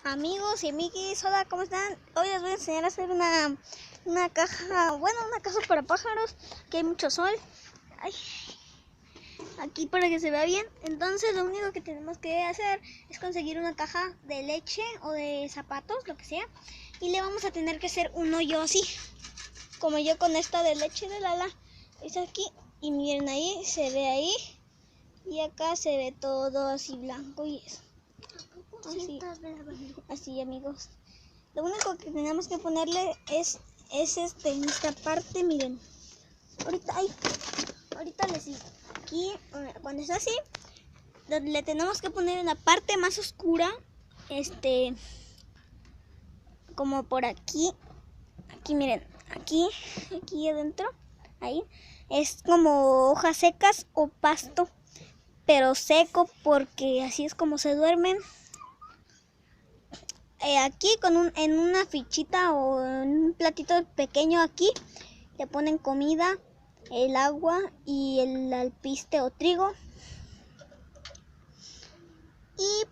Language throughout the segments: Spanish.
Amigos y amiguis, hola, ¿cómo están? Hoy les voy a enseñar a hacer una caja, una casa para pájaros, que hay mucho sol. Ay, aquí para que se vea bien. Entonces lo único que tenemos que hacer es conseguir una caja de leche o de zapatos, lo que sea. Y le vamos a tener que hacer un hoyo así, como yo con esta de leche de Lala. Es aquí, y miren ahí, se ve ahí. Y acá se ve todo así blanco y eso. Así, amigos. Lo único que tenemos que ponerle es esta parte, miren. Ahorita les digo. Aquí, cuando está así, le tenemos que poner en la parte más oscura, como por aquí. Aquí, miren, aquí adentro, ahí, es como hojas secas o pasto, pero seco, porque así es como se duermen. Aquí en una fichita o en un platito pequeño aquí le ponen comida, el agua y el alpiste o trigo. Y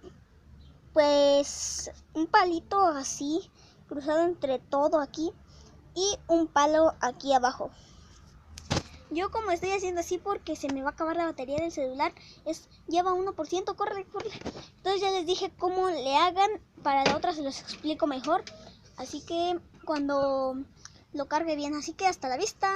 pues un palito así cruzado entre todo aquí y un palo aquí abajo. Yo como estoy haciendo así porque se me va a acabar la batería del celular, lleva 1%, corre. Entonces ya les dije cómo le hagan, para la otra se los explico mejor. Así que cuando lo cargue bien, así que hasta la vista.